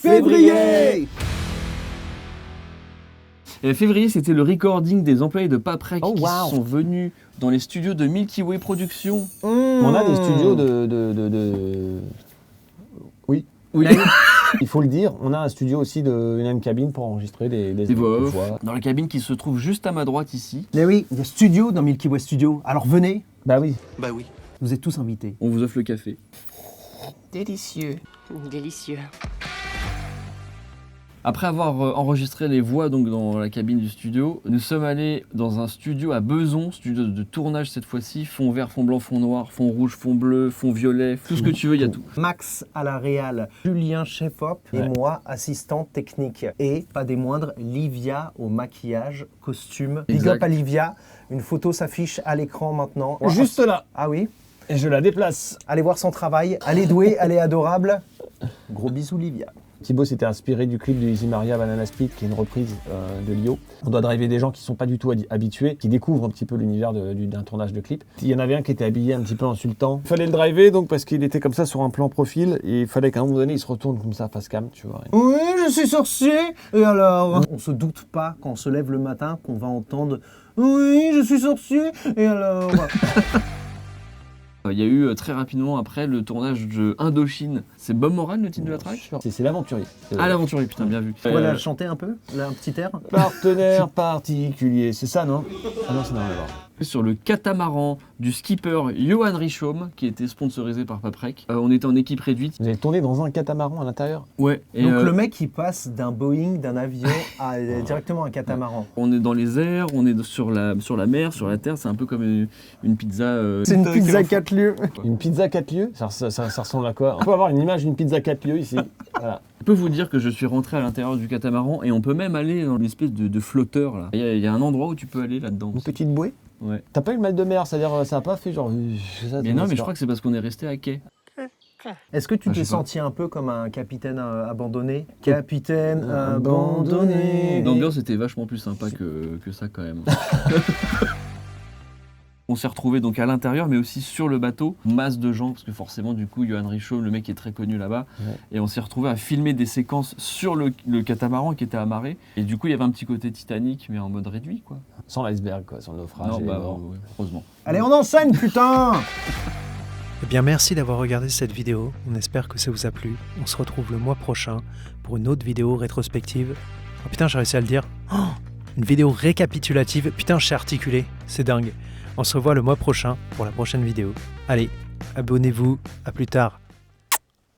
Février. Et février, c'était le recording des employés de Paprec Oh, qui wow. sont venus dans les studios de Milky Way Productions. On a des studios de... Oui. Oui. Il faut le dire, on a un studio aussi, une cabine pour enregistrer des voix des off. voix. Dans la cabine qui se trouve juste à ma droite ici. Mais oui, il y a studio dans Milky Way Studio. Alors venez, Bah oui. vous êtes tous invités. On vous offre le café. Délicieux. Délicieux. Après avoir enregistré les voix donc dans la cabine du studio, nous sommes allés dans un studio à Besançon, studio de tournage cette fois-ci, fond vert, fond blanc, fond noir, fond rouge, fond bleu, fond violet, tout ce que tu veux, il y a tout. Max à la réal, Julien chef-op et moi assistant technique. Et pas des moindres, Livia au maquillage, costume. Big Exact. up à Livia, une photo s'affiche à l'écran maintenant. Juste là. Ah oui, Et je la déplace. allez voir son travail, elle est douée, elle est adorable. Gros bisous Livia. Thibaut s'était inspiré du clip de Easy Maria Banana Split, qui est une reprise de Lio. On doit driver des gens qui ne sont pas du tout habitués, qui découvrent un petit peu l'univers d'un tournage de clip. Il y en avait un qui était habillé un petit peu insultant. Il fallait le driver donc parce qu'il était comme ça sur un plan profil et il fallait qu'à un moment donné il se retourne comme ça face cam, tu vois. Oui, je suis sorcier. Et alors on se doute pas quand on se lève le matin qu'on va entendre oui, je suis sorcier. Et alors Il y a eu très rapidement après le tournage de Indochine. C'est Bob Moran le titre de la track ? C'est l'aventurier. Ah, l'aventurier, putain, bien vu. on va la chanter un peu, là, un petit air. Partenaire particulier, c'est ça non? Ah non, c'est n'a rien à voir. Sur le catamaran du skipper Johan Richaume, qui était sponsorisé par Paprec. On était en équipe réduite. Vous avez tourné dans un catamaran à l'intérieur? Ouais. Et Donc le mec il passe d'un Boeing, d'un avion à directement un catamaran. on est dans les airs, on est sur la mer, sur la terre. C'est un peu comme une pizza. C'est une pizza 4 lieux. Une pizza 4 lieux, ça ressemble à quoi? On peut avoir une image d'une pizza 4 lieux ici. Voilà. Je peux vous dire que je suis rentré à l'intérieur du catamaran et on peut même aller dans une espèce de flotteur là. Il y a un endroit où tu peux aller là-dedans. Une petite bouée? Ouais. T'as pas eu le mal de mer, c'est-à-dire ça a pas fait genre... Mais non, mais je crois que c'est parce qu'on est resté à quai. Est-ce que tu je t'es sais pas. senti un peu comme un capitaine abandonné? Capitaine abandonné. L'ambiance était vachement plus sympa que ça quand même. On s'est retrouvés donc à l'intérieur, mais aussi sur le bateau, masse de gens, parce que forcément, du coup, Johan Richaume, le mec est très connu là-bas, Ouais. et on s'est retrouvés à filmer des séquences sur le catamaran qui était amarré, et du coup, il y avait un petit côté Titanic, mais en mode réduit, quoi. Sans l'iceberg, quoi, sans le naufrage. Non, et les bah, morts. ouais, heureusement. Allez, on enseigne, putain. Eh bien, merci d'avoir regardé cette vidéo. On espère que ça vous a plu. On se retrouve le mois prochain pour une autre vidéo rétrospective. Oh putain, j'ai réussi à le dire. Oh, une vidéo récapitulative. Putain, je sais articuler. C'est dingue. On se revoit le mois prochain pour la prochaine vidéo. Allez, abonnez-vous. À plus tard.